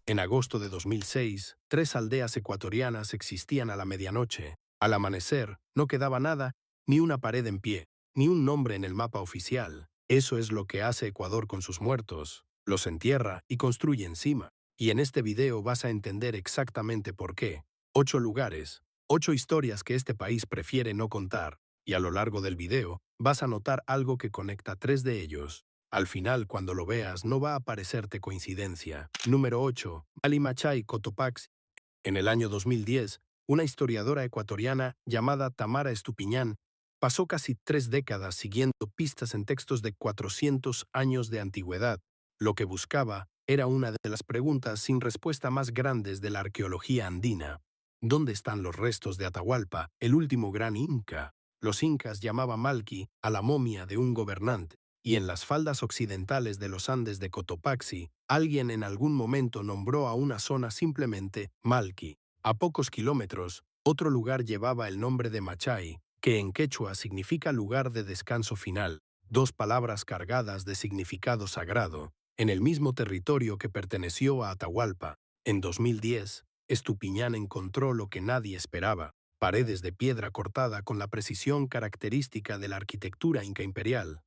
En agosto de 2006, 3 aldeas ecuatorianas existían a la medianoche. Al amanecer, no quedaba nada, ni una pared en pie, ni un nombre en el mapa oficial. Eso es lo que hace Ecuador con sus muertos. Los entierra y construye encima. Y en este video vas a entender exactamente por qué. 8 lugares, 8 historias que este país prefiere no contar. Y a lo largo del video, vas a notar algo que conecta 3 de ellos. Al final, cuando lo veas, no va a parecerte coincidencia. Número 8. Mali Machay Cotopaxi. En el año 2010, una historiadora ecuatoriana llamada Tamara Estupiñán pasó casi 3 décadas siguiendo pistas en textos de 400 años de antigüedad. Lo que buscaba era una de las preguntas sin respuesta más grandes de la arqueología andina. ¿Dónde están los restos de Atahualpa, el último gran inca? Los incas llamaban Malqui a la momia de un gobernante. Y en las faldas occidentales de los Andes de Cotopaxi, alguien en algún momento nombró a una zona simplemente Malqui. A pocos kilómetros, otro lugar llevaba el nombre de Machay, que en quechua significa lugar de descanso final, 2 palabras cargadas de significado sagrado, en el mismo territorio que perteneció a Atahualpa. En 2010, Estupiñán encontró lo que nadie esperaba, paredes de piedra cortada con la precisión característica de la arquitectura inca imperial.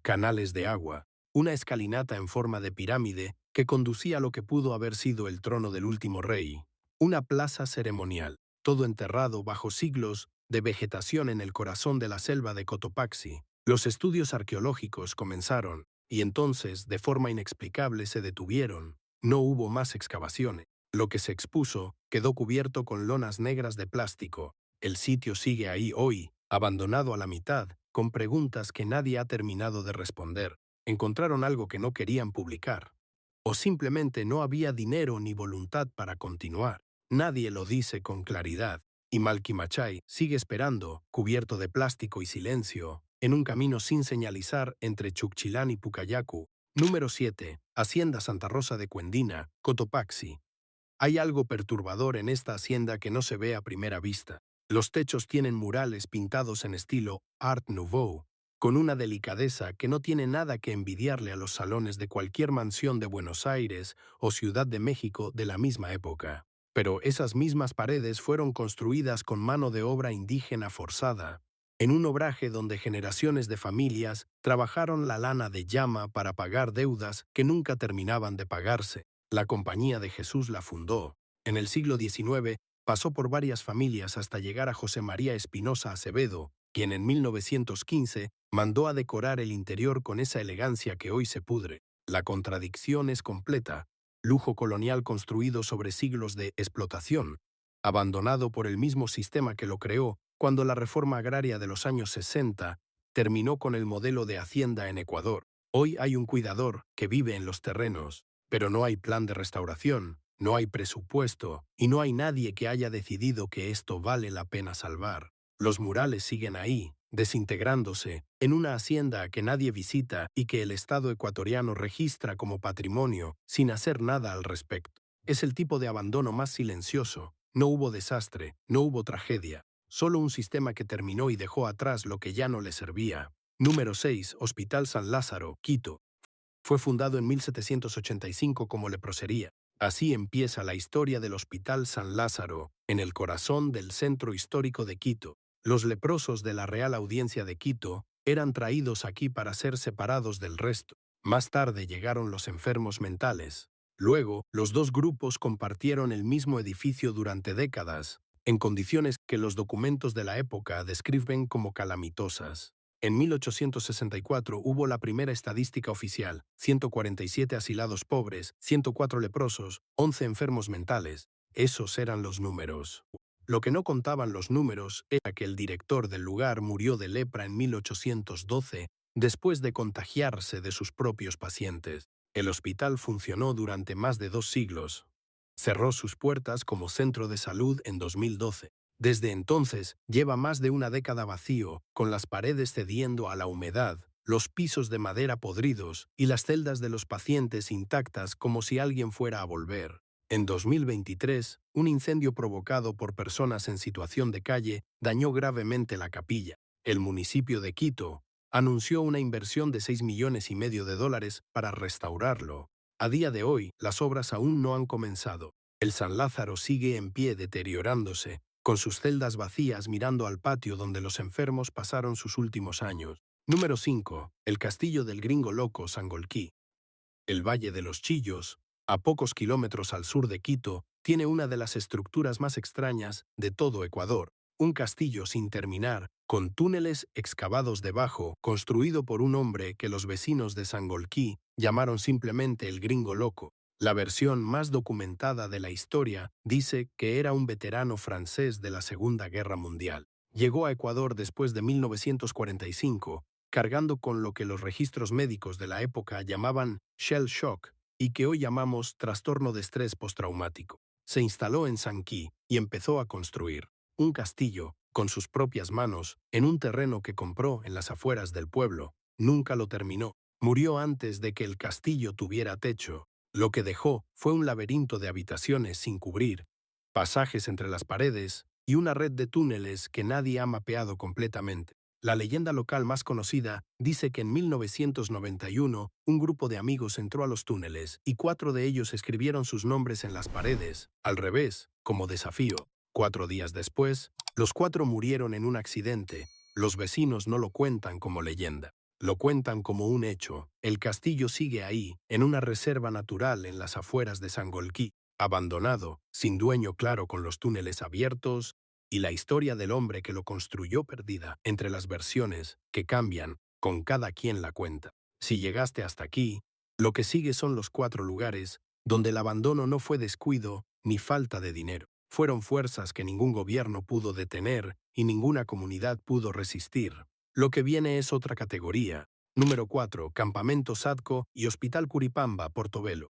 Canales de agua, una escalinata en forma de pirámide que conducía a lo que pudo haber sido el trono del último rey, una plaza ceremonial, todo enterrado bajo siglos de vegetación en el corazón de la selva de Cotopaxi. Los estudios arqueológicos comenzaron, y entonces, de forma inexplicable, se detuvieron. No hubo más excavaciones. Lo que se expuso quedó cubierto con lonas negras de plástico. El sitio sigue ahí hoy, abandonado a la mitad, con preguntas que nadie ha terminado de responder. Encontraron algo que no querían publicar. O simplemente no había dinero ni voluntad para continuar. Nadie lo dice con claridad. Y Malqui Machay sigue esperando, cubierto de plástico y silencio, en un camino sin señalizar entre Chuquchilán y Pucayacu. Número 7. Hacienda Santa Rosa de Cuendina, Cotopaxi. Hay algo perturbador en esta hacienda que no se ve a primera vista. Los techos tienen murales pintados en estilo Art Nouveau, con una delicadeza que no tiene nada que envidiarle a los salones de cualquier mansión de Buenos Aires o Ciudad de México de la misma época. Pero esas mismas paredes fueron construidas con mano de obra indígena forzada, en un obraje donde generaciones de familias trabajaron la lana de llama para pagar deudas que nunca terminaban de pagarse. La Compañía de Jesús la fundó. En el siglo XIX pasó por varias familias hasta llegar a José María Espinosa Acevedo, quien en 1915 mandó a decorar el interior con esa elegancia que hoy se pudre. La contradicción es completa. Lujo colonial construido sobre siglos de explotación, abandonado por el mismo sistema que lo creó cuando la reforma agraria de los años 60 terminó con el modelo de hacienda en Ecuador. Hoy hay un cuidador que vive en los terrenos, pero no hay plan de restauración, no hay presupuesto y no hay nadie que haya decidido que esto vale la pena salvar. Los murales siguen ahí, desintegrándose, en una hacienda que nadie visita y que el Estado ecuatoriano registra como patrimonio sin hacer nada al respecto. Es el tipo de abandono más silencioso. No hubo desastre, no hubo tragedia, solo un sistema que terminó y dejó atrás lo que ya no le servía. Número 6. Hospital San Lázaro, Quito. Fue fundado en 1785 como leprosería. Así empieza la historia del Hospital San Lázaro, en el corazón del centro histórico de Quito. Los leprosos de la Real Audiencia de Quito eran traídos aquí para ser separados del resto. Más tarde llegaron los enfermos mentales. Luego, los dos grupos compartieron el mismo edificio durante décadas, en condiciones que los documentos de la época describen como calamitosas. En 1864 hubo la primera estadística oficial, 147 asilados pobres, 104 leprosos, 11 enfermos mentales. Esos eran los números. Lo que no contaban los números era que el director del lugar murió de lepra en 1812 después de contagiarse de sus propios pacientes. El hospital funcionó durante más de 2 siglos. Cerró sus puertas como centro de salud en 2012. Desde entonces, lleva más de una década vacío, con las paredes cediendo a la humedad, los pisos de madera podridos y las celdas de los pacientes intactas como si alguien fuera a volver. En 2023, un incendio provocado por personas en situación de calle dañó gravemente la capilla. El municipio de Quito anunció una inversión de $6,5 millones para restaurarlo. A día de hoy, las obras aún no han comenzado. El San Lázaro sigue en pie deteriorándose, con sus celdas vacías mirando al patio donde los enfermos pasaron sus últimos años. Número 5. El castillo del gringo loco Sangolquí. El Valle de los Chillos, a pocos kilómetros al sur de Quito, tiene una de las estructuras más extrañas de todo Ecuador. Un castillo sin terminar, con túneles excavados debajo, construido por un hombre que los vecinos de Sangolquí llamaron simplemente el gringo loco. La versión más documentada de la historia dice que era un veterano francés de la Segunda Guerra Mundial. Llegó a Ecuador después de 1945, cargando con lo que los registros médicos de la época llamaban shell shock y que hoy llamamos trastorno de estrés postraumático. Se instaló en Sanquí y empezó a construir un castillo con sus propias manos en un terreno que compró en las afueras del pueblo. Nunca lo terminó. Murió antes de que el castillo tuviera techo. Lo que dejó fue un laberinto de habitaciones sin cubrir, pasajes entre las paredes y una red de túneles que nadie ha mapeado completamente. La leyenda local más conocida dice que en 1991 un grupo de amigos entró a los túneles y 4 de ellos escribieron sus nombres en las paredes, al revés, como desafío. 4 días después, los 4 murieron en un accidente. Los vecinos no lo cuentan como leyenda. Lo cuentan como un hecho. El castillo sigue ahí, en una reserva natural en las afueras de Sangolquí, abandonado, sin dueño claro, con los túneles abiertos, y la historia del hombre que lo construyó perdida entre las versiones que cambian con cada quien la cuenta. Si llegaste hasta aquí, lo que sigue son los 4 lugares donde el abandono no fue descuido ni falta de dinero. Fueron fuerzas que ningún gobierno pudo detener y ninguna comunidad pudo resistir. Lo que viene es otra categoría. Número 4. Campamento Sadco y Hospital Curipamba, Portobelo.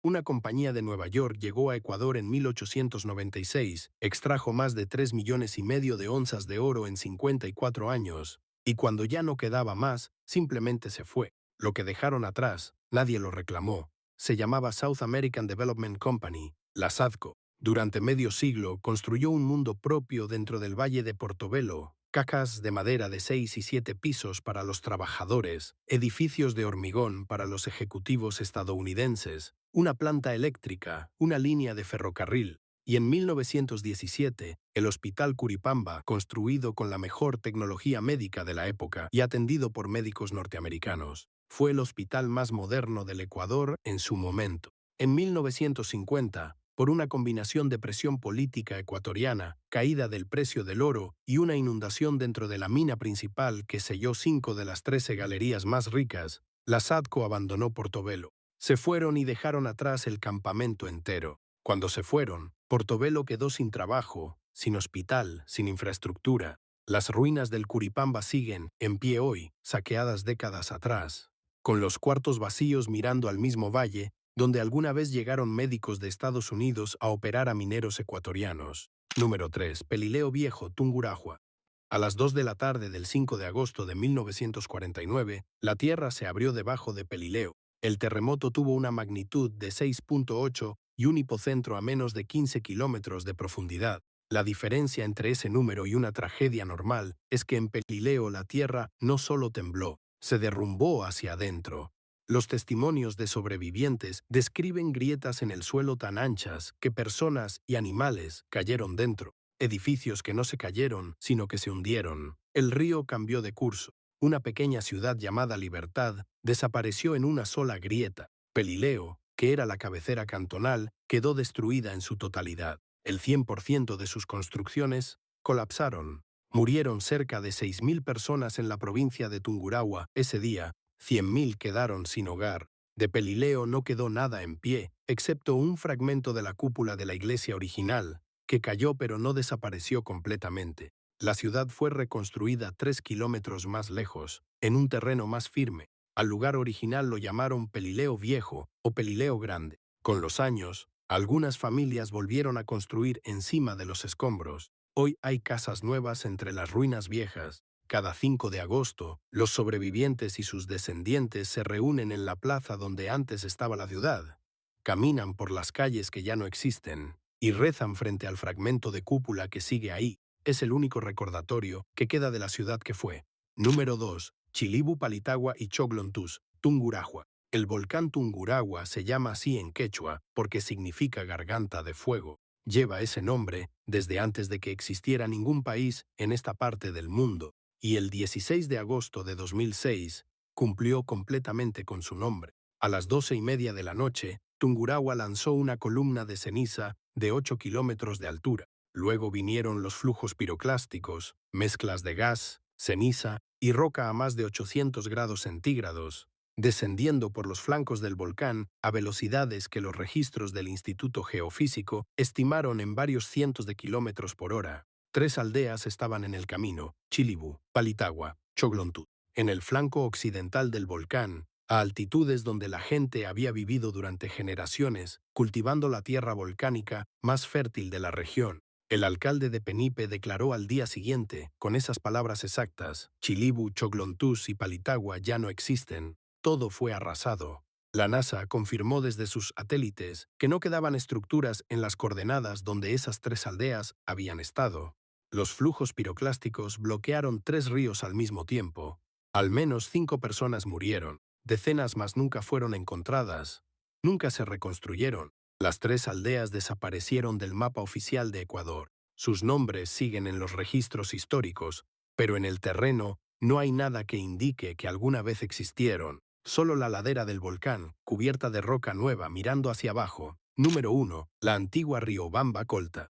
Una compañía de Nueva York llegó a Ecuador en 1896, extrajo más de 3,5 millones de onzas de oro en 54 años, y cuando ya no quedaba más, simplemente se fue. Lo que dejaron atrás, nadie lo reclamó. Se llamaba South American Development Company, la SADCO. Durante medio siglo construyó un mundo propio dentro del Valle de Portobelo, cacas de madera de 6 y 7 pisos para los trabajadores, edificios de hormigón para los ejecutivos estadounidenses, una planta eléctrica, una línea de ferrocarril, y en 1917, el Hospital Curipamba, construido con la mejor tecnología médica de la época y atendido por médicos norteamericanos, fue el hospital más moderno del Ecuador en su momento. En 1950, por una combinación de presión política ecuatoriana, caída del precio del oro y una inundación dentro de la mina principal que selló 5 de las 13 galerías más ricas, la SADCO abandonó Portobelo. Se fueron y dejaron atrás el campamento entero. Cuando se fueron, Portobelo quedó sin trabajo, sin hospital, sin infraestructura. Las ruinas del Curipamba siguen en pie hoy, saqueadas décadas atrás, con los cuartos vacíos mirando al mismo valle donde alguna vez llegaron médicos de Estados Unidos a operar a mineros ecuatorianos. Número 3. Pelileo Viejo, Tungurahua. A las 2 de la tarde del 5 de agosto de 1949, la tierra se abrió debajo de Pelileo. El terremoto tuvo una magnitud de 6,8 y un hipocentro a menos de 15 kilómetros de profundidad. La diferencia entre ese número y una tragedia normal es que en Pelileo la tierra no solo tembló, se derrumbó hacia adentro. Los testimonios de sobrevivientes describen grietas en el suelo tan anchas que personas y animales cayeron dentro. Edificios que no se cayeron, sino que se hundieron. El río cambió de curso. Una pequeña ciudad llamada Libertad desapareció en una sola grieta. Pelileo, que era la cabecera cantonal, quedó destruida en su totalidad. El 100% de sus construcciones colapsaron. Murieron cerca de 6,000 personas en la provincia de Tungurahua ese día. 100,000 quedaron sin hogar. De Pelileo no quedó nada en pie, excepto un fragmento de la cúpula de la iglesia original, que cayó pero no desapareció completamente. La ciudad fue reconstruida 3 kilómetros más lejos, en un terreno más firme. Al lugar original lo llamaron Pelileo Viejo o Pelileo Grande. Con los años, algunas familias volvieron a construir encima de los escombros. Hoy hay casas nuevas entre las ruinas viejas. Cada 5 de agosto, los sobrevivientes y sus descendientes se reúnen en la plaza donde antes estaba la ciudad. Caminan por las calles que ya no existen y rezan frente al fragmento de cúpula que sigue ahí. Es el único recordatorio que queda de la ciudad que fue. Número 2. Chilibu Palitagua y Choglontús, Tungurahua. El volcán Tungurahua se llama así en quechua porque significa garganta de fuego. Lleva ese nombre desde antes de que existiera ningún país en esta parte del mundo, y el 16 de agosto de 2006 cumplió completamente con su nombre. A las 12:30 de la noche, Tungurahua lanzó una columna de ceniza de 8 kilómetros de altura. Luego vinieron los flujos piroclásticos, mezclas de gas, ceniza y roca a más de 800 grados centígrados, descendiendo por los flancos del volcán a velocidades que los registros del Instituto Geofísico estimaron en varios cientos de kilómetros por hora. 3 aldeas estaban en el camino: Chilibú, Palitagua, Choglontú. En el flanco occidental del volcán, a altitudes donde la gente había vivido durante generaciones, cultivando la tierra volcánica más fértil de la región. El alcalde de Penipe declaró al día siguiente, con esas palabras exactas: Chilibú, Choglontús y Palitagua ya no existen. Todo fue arrasado. La NASA confirmó desde sus satélites que no quedaban estructuras en las coordenadas donde esas 3 aldeas habían estado. Los flujos piroclásticos bloquearon 3 ríos al mismo tiempo. Al menos 5 personas murieron. Decenas más nunca fueron encontradas. Nunca se reconstruyeron. Las 3 aldeas desaparecieron del mapa oficial de Ecuador. Sus nombres siguen en los registros históricos, pero en el terreno no hay nada que indique que alguna vez existieron. Solo la ladera del volcán, cubierta de roca nueva mirando hacia abajo. Número 1. La antigua Riobamba Colta.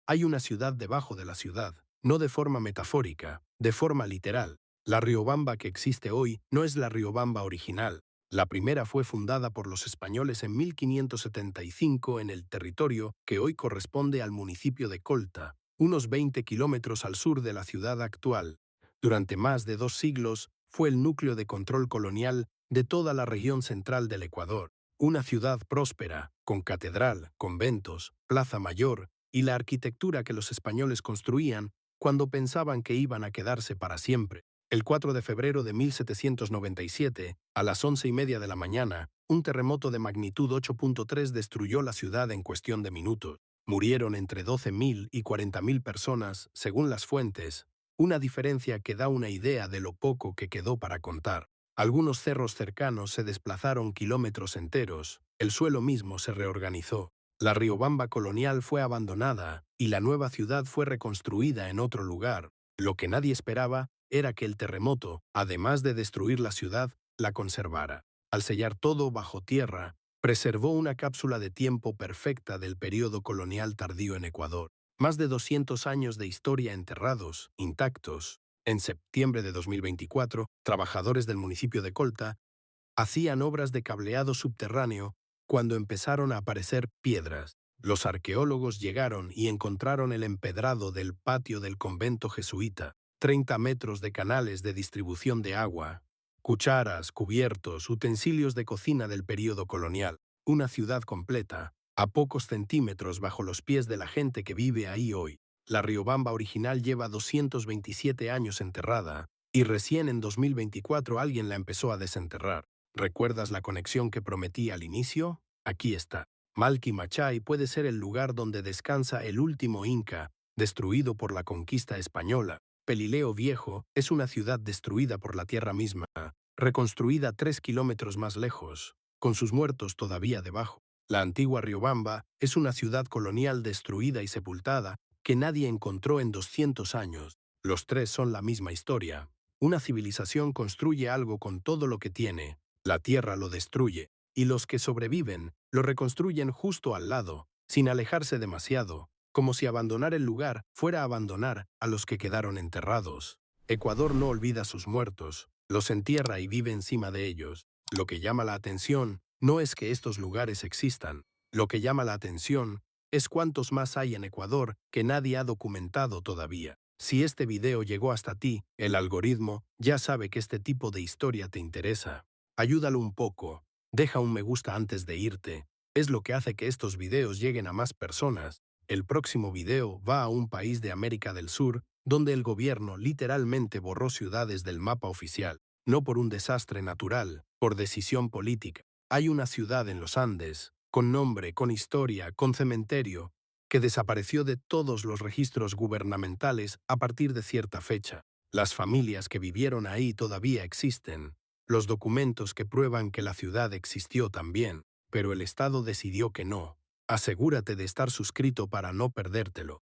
Hay una ciudad debajo de la ciudad, no de forma metafórica, de forma literal. La Riobamba que existe hoy no es la Riobamba original. La primera fue fundada por los españoles en 1575 en el territorio que hoy corresponde al municipio de Colta, unos 20 kilómetros al sur de la ciudad actual. Durante más de 2 siglos fue el núcleo de control colonial de toda la región central del Ecuador. Una ciudad próspera, con catedral, conventos, plaza mayor y la arquitectura que los españoles construían cuando pensaban que iban a quedarse para siempre. El 4 de febrero de 1797, a las 11:30 de la mañana, un terremoto de magnitud 8.3 destruyó la ciudad en cuestión de minutos. Murieron entre 12.000 y 40.000 personas, según las fuentes, una diferencia que da una idea de lo poco que quedó para contar. Algunos cerros cercanos se desplazaron kilómetros enteros, el suelo mismo se reorganizó. La Riobamba colonial fue abandonada y la nueva ciudad fue reconstruida en otro lugar. Lo que nadie esperaba era que el terremoto, además de destruir la ciudad, la conservara. Al sellar todo bajo tierra, preservó una cápsula de tiempo perfecta del período colonial tardío en Ecuador. Más de 200 años de historia enterrados, intactos. En septiembre de 2024, trabajadores del municipio de Colta hacían obras de cableado subterráneo cuando empezaron a aparecer piedras. Los arqueólogos llegaron y encontraron el empedrado del patio del convento jesuita, 30 metros de canales de distribución de agua, cucharas, cubiertos, utensilios de cocina del período colonial, una ciudad completa, a pocos centímetros bajo los pies de la gente que vive ahí hoy. La Riobamba original lleva 227 años enterrada, y recién en 2024 alguien la empezó a desenterrar. ¿Recuerdas la conexión que prometí al inicio? Aquí está. Malqui Machay puede ser el lugar donde descansa el último inca, destruido por la conquista española. Pelileo Viejo es una ciudad destruida por la tierra misma, reconstruida 3 kilómetros más lejos, con sus muertos todavía debajo. La antigua Riobamba es una ciudad colonial destruida y sepultada que nadie encontró en 200 años. Los 3 son la misma historia. Una civilización construye algo con todo lo que tiene, la tierra lo destruye, y los que sobreviven lo reconstruyen justo al lado, sin alejarse demasiado, como si abandonar el lugar fuera abandonar a los que quedaron enterrados. Ecuador no olvida a sus muertos, los entierra y vive encima de ellos. Lo que llama la atención no es que estos lugares existan, lo que llama la atención es cuántos más hay en Ecuador que nadie ha documentado todavía. Si este video llegó hasta ti, el algoritmo ya sabe que este tipo de historia te interesa. Ayúdalo un poco, deja un me gusta antes de irte. Es lo que hace que estos videos lleguen a más personas. El próximo video va a un país de América del Sur, donde el gobierno literalmente borró ciudades del mapa oficial, no por un desastre natural, por decisión política. Hay una ciudad en los Andes, con nombre, con historia, con cementerio, que desapareció de todos los registros gubernamentales a partir de cierta fecha. Las familias que vivieron ahí todavía existen. los documentos que prueban que la ciudad existió también, pero el Estado decidió que no. Asegúrate de estar suscrito para no perdértelo.